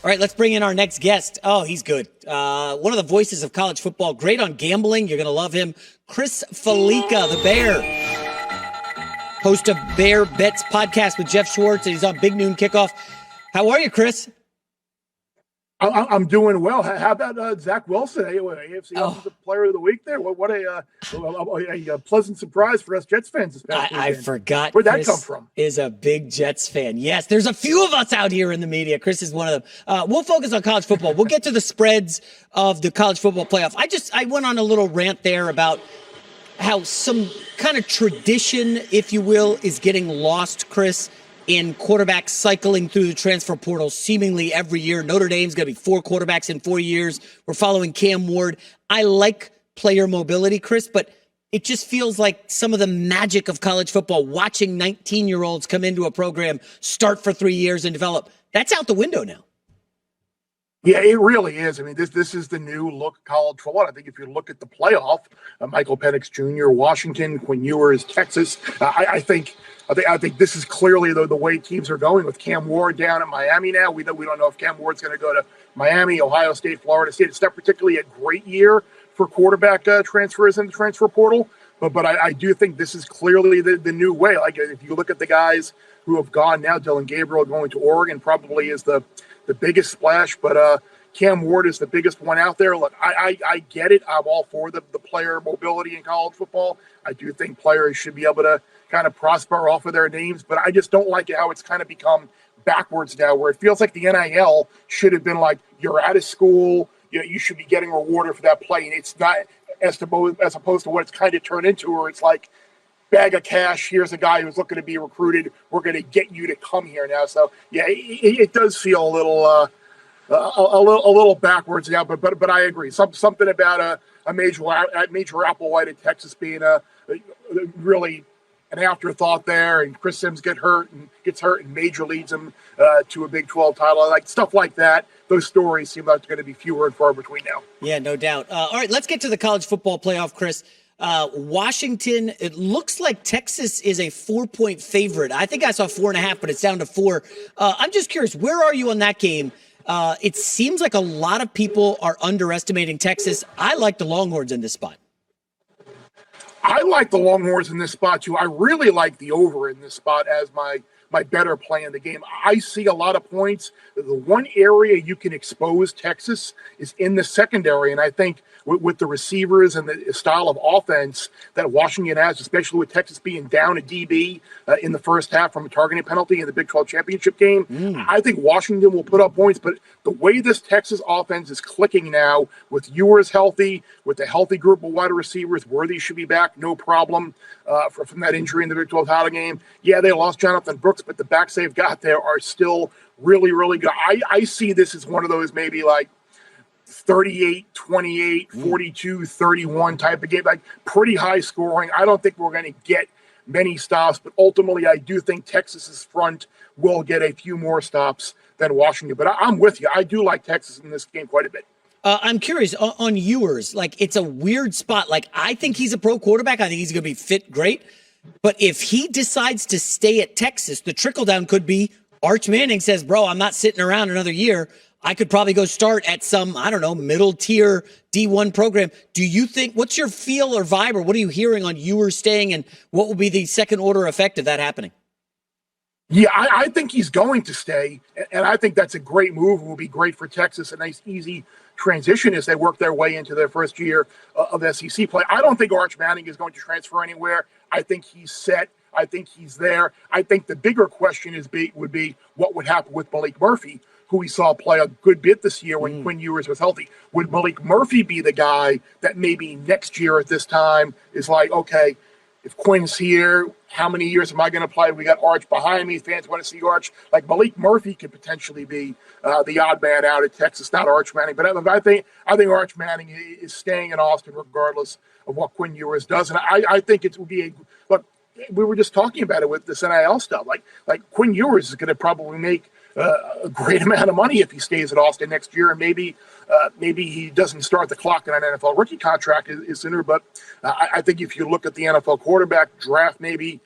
All right, let's bring in our next guest. Oh, he's good. One of the voices of college football. Great on gambling. You're going to love him. Chris Fallica, the Bear. Host of Bear Bets podcast with Jeff Schwartz. And he's on Big Noon Kickoff. How are you, Chris? I'm doing well. How about Zach Wilson, AFC Offensive Player of the Week there? What a pleasant surprise for us Jets fans this past weekend. I forgot. Where'd Chris that come from? Is a big Jets fan. Yes, there's a few of us out here in the media. Chris is one of them. We'll focus on college football. We'll get to the spreads of the college football playoff. I went on a little rant there about how some kind of tradition, if you will, is getting lost, Chris, in quarterbacks cycling through the transfer portal seemingly every year. Notre Dame's going to be 4 quarterbacks in 4 years. We're following Cam Ward. I like player mobility, Chris, but it just feels like some of the magic of college football, watching 19-year-olds come into a program, start for 3 years and develop, that's out the window now. Yeah, it really is. I mean, this is the new look of college football. I think if you look at the playoff, Michael Penix Jr., Washington, Quinn Ewers, Texas, I think this is clearly the way teams are going with Cam Ward down in Miami now. We don't know if Cam Ward's going to go to Miami, Ohio State, Florida State. It's not particularly a great year for quarterback transfers in the transfer portal, but I do think this is clearly the new way. Like if you look at the guys who have gone now, Dillon Gabriel going to Oregon probably is the biggest splash, but Cam Ward is the biggest one out there. Look, I get it. I'm all for the player mobility in college football. I do think players should be able to kind of prosper off of their names, but I just don't like how it's kind of become backwards now, where it feels like the NIL should have been like, you're out of school, you should be getting rewarded for that play, and it's not as opposed to what it's kind of turned into, where it's like, bag of cash, here's a guy who's looking to be recruited, we're going to get you to come here now. So yeah, it does feel a little backwards now, but I agree. Something about a major Applewhite at Texas being a really an afterthought there, and Chris Sims gets hurt and Major leads him to a Big 12 title, like stuff like that. Those stories seem like they're going to be fewer and far between now. Yeah, no doubt. All right, let's get to the college football playoff, Chris. Washington, it looks like Texas is a 4-point favorite. I think I saw 4.5, but it's down to 4. I'm just curious, where are you on that game? It seems like a lot of people are underestimating Texas. I like the Longhorns in this spot. I like the Longhorns in this spot too. I really like the over in this spot as my better play in the game. I see a lot of points. The one area you can expose Texas is in the secondary, and I think with the receivers and the style of offense that Washington has, especially with Texas being down a DB in the first half from a targeting penalty in the Big 12 championship game, I think Washington will put up points. But the way this Texas offense is clicking now, with Ewers healthy, with a healthy group of wide receivers, Worthy should be back, no problem from that injury in the Big 12 title game. Yeah, they lost Jonathan Brooks, but the backs they've got there are still really, really good. I see this as one of those maybe like 38-28, 42-31 type of game, like pretty high scoring. I don't think we're going to get many stops, but ultimately I do think Texas's front will get a few more stops than Washington. But I'm with you. I do like Texas in this game quite a bit. I'm curious on Ewers. Like, it's a weird spot. Like, I think he's a pro quarterback. I think he's going to be fit great. But if he decides to stay at Texas, the trickle down could be Arch Manning says, bro, I'm not sitting around another year. I could probably go start at some, I don't know, middle tier D1 program. Do you think, what's your feel or vibe, or what are you hearing on Ewers staying, and what will be the second order effect of that happening? Yeah, I think he's going to stay, and I think that's a great move. It will be great for Texas, a nice, easy transition as they work their way into their first year of SEC play. I don't think Arch Manning is going to transfer anywhere. I think he's set. I think he's there. I think the bigger question would be what would happen with Malik Murphy, who we saw play a good bit this year when Quinn Ewers was healthy. Would Malik Murphy be the guy that maybe next year at this time is like, okay, if Quinn's here, how many years am I going to play? We got Arch behind me. Fans want to see Arch. Like, Malik Murphy could potentially be the odd man out at Texas, not Arch Manning. But I think Arch Manning is staying in Austin regardless of what Quinn Ewers does. And I think it will be look, we were just talking about it with this NIL stuff. Like Quinn Ewers is going to probably make a great amount of money if he stays at Austin next year, and maybe he doesn't start the clock in an NFL rookie contract is sooner. But I think if you look at the NFL quarterback draft, maybe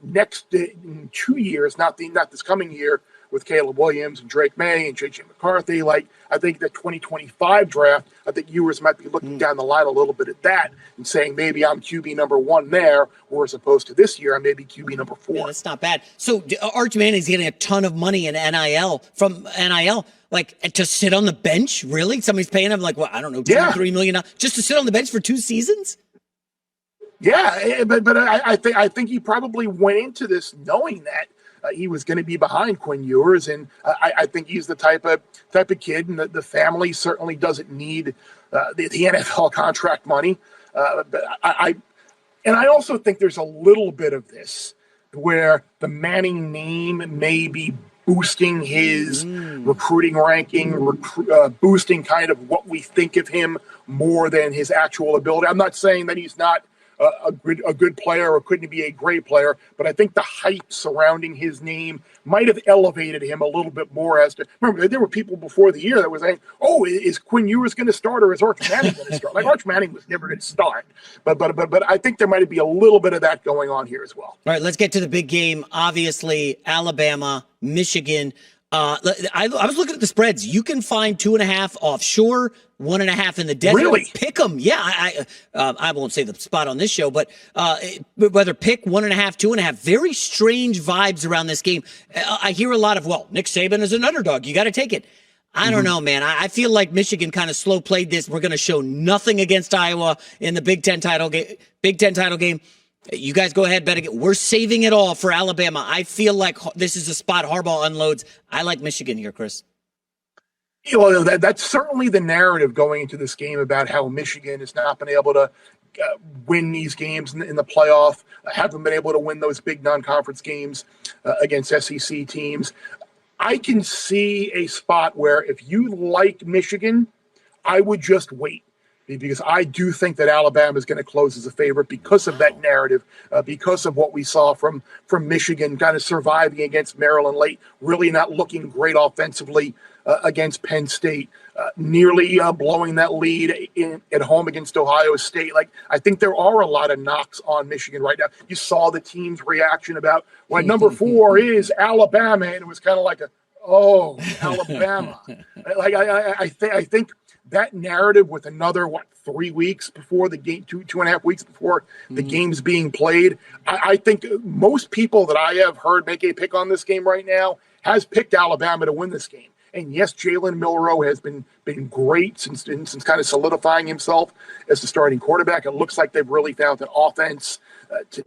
next in 2 years, not this coming year, with Caleb Williams and Drake May and J.J. McCarthy. Like, I think the 2025 draft, I think viewers might be looking down the line a little bit at that and saying maybe I'm QB number 1 there, or as opposed to this year, I'm maybe QB number 4. Yeah, that's not bad. So Arch Manning's getting a ton of money in NIL from NIL. Like, to sit on the bench, really? Somebody's paying him like, what, I don't know, $2-3 million just to sit on the bench for 2 seasons? Yeah, but I think he probably went into this knowing that he was going to be behind Quinn Ewers, and I think he's the type of kid, and the family certainly doesn't need the NFL contract money. But I also think there's a little bit of this where the Manning name may be boosting his recruiting ranking, boosting kind of what we think of him more than his actual ability. I'm not saying that he's not a good player or couldn't be a great player, but I think the hype surrounding his name might have elevated him a little bit more. As to, remember, there were people before the year that were saying, "Oh, is Quinn Ewers going to start or is Arch Manning going to start?" Like, Arch Manning was never going to start, but I think there might be a little bit of that going on here as well. All right, let's get to the big game. Obviously, Alabama, Michigan. I was looking at the spreads. You can find 2.5 offshore, 1.5 in the desert. Really? Pick them. Yeah, I won't say the spot on this show, but whether pick 1.5, 2.5. Very strange vibes around this game. I hear a lot of, well, Nick Saban is an underdog. You got to take it. I don't know, man. I feel like Michigan kind of slow played this. We're going to show nothing against Iowa in the Big Ten title game. You guys go ahead, bet again. We're saving it all for Alabama. I feel like this is a spot Harbaugh unloads. I like Michigan here, Chris. Well, that's certainly the narrative going into this game about how Michigan has not been able to win these games in the playoff, haven't been able to win those big non-conference games against SEC teams. I can see a spot where if you like Michigan, I would just wait. Because I do think that Alabama is going to close as a favorite because of that narrative, because of what we saw from Michigan kind of surviving against Maryland late, really not looking great offensively against Penn State, nearly blowing that lead at home against Ohio State. Like, I think there are a lot of knocks on Michigan right now. You saw the team's reaction about when number 4 is Alabama, and it was kind of like Alabama. Like I think that narrative with another 3 weeks before the game, 2.5 weeks before the game's being played, I think most people that I have heard make a pick on this game right now has picked Alabama to win this game. And yes, Jalen Milroe has been great since kind of solidifying himself as the starting quarterback. It looks like they've really found an offense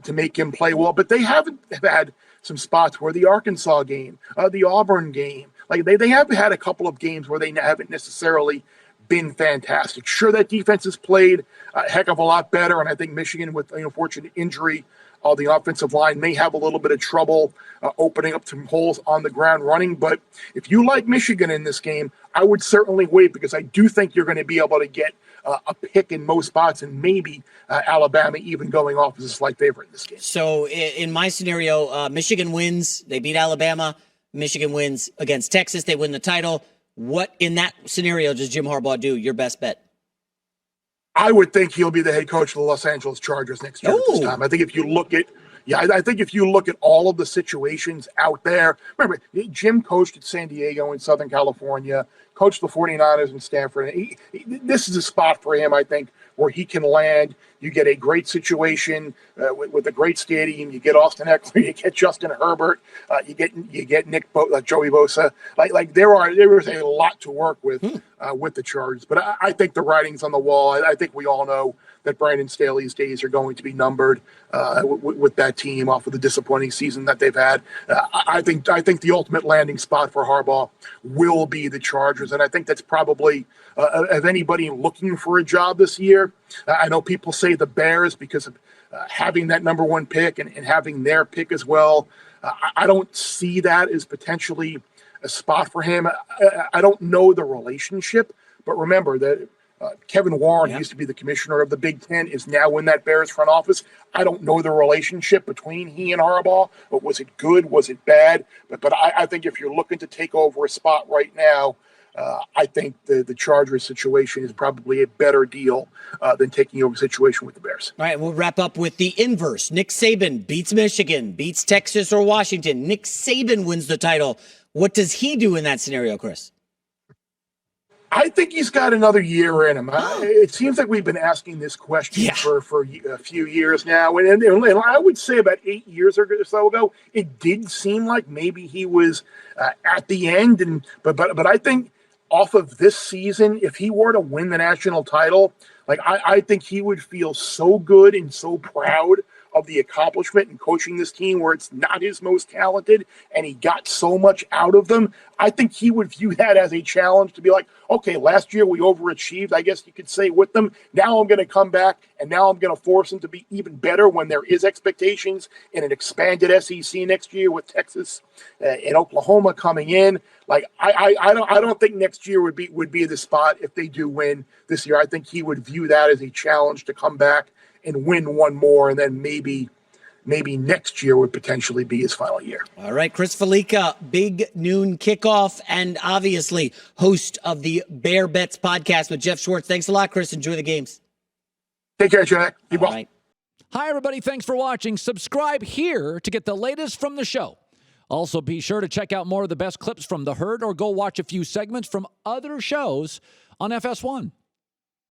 to make him play well, but they haven't had some spots where the Arkansas game, the Auburn game, like they have had a couple of games where they haven't necessarily been fantastic. Sure, that defense has played a heck of a lot better, and I think Michigan, with an unfortunate injury on the offensive line, may have a little bit of trouble opening up some holes on the ground running. But if you like Michigan in this game, I would certainly wait, because I do think you're going to be able to get a pick in most spots, and maybe Alabama even going off as a slight favorite in this game. So in my scenario, Michigan wins. They beat Alabama. Michigan wins against Texas. They win the title. What in that scenario does Jim Harbaugh do? Your best bet? I would think he'll be the head coach of the Los Angeles Chargers next year at this time. I think if you look at all of the situations out there, remember, Jim coached at San Diego in Southern California, coached the 49ers in Stanford. This is a spot for him, I think, where he can land. You get a great situation with a great stadium. You get Austin Eckler, you get Justin Herbert, you get Joey Bosa. Like there is a lot to work with the Chargers. But I think the writing's on the wall. I think we all know that Brandon Staley's days are going to be numbered with that team off of the disappointing season that they've had. I think the ultimate landing spot for Harbaugh will be the Chargers, and I think that's probably of anybody looking for a job this year. I know people say the Bears because of having that number 1 pick and having their pick as well. I don't see that as potentially a spot for him. I don't know the relationship, but remember that Kevin Warren, who used to be the commissioner of the Big Ten, is now in that Bears front office. I don't know the relationship between he and Harbaugh, but was it good? Was it bad? But I think if you're looking to take over a spot right now, I think the Chargers situation is probably a better deal than taking over a situation with the Bears. All right, we'll wrap up with the inverse. Nick Saban beats Michigan, beats Texas or Washington. Nick Saban wins the title. What does he do in that scenario, Chris? I think he's got another year in him. It seems like we've been asking this question for a few years now. And I would say about 8 years or so ago, it did seem like maybe he was at the end. But I think off of this season, if he were to win the national title, like I think he would feel so good and so proud of the accomplishment in coaching this team where it's not his most talented and he got so much out of them. I think he would view that as a challenge to be like, okay, last year we overachieved, I guess you could say, with them. Now I'm going to come back and now I'm going to force them to be even better when there is expectations in an expanded SEC next year with Texas and Oklahoma coming in. Like I don't think next year would be the spot if they do win this year. I think he would view that as a challenge to come back and win one more, and then maybe next year would potentially be his final year. All right, Chris Fallica, big noon kickoff, and obviously host of the Bear Bets podcast with Jeff Schwartz. Thanks a lot, Chris. Enjoy the games. Take care, Jack. Be well. Right. Hi, everybody. Thanks for watching. Subscribe here to get the latest from the show. Also, be sure to check out more of the best clips from The Herd or go watch a few segments from other shows on FS1.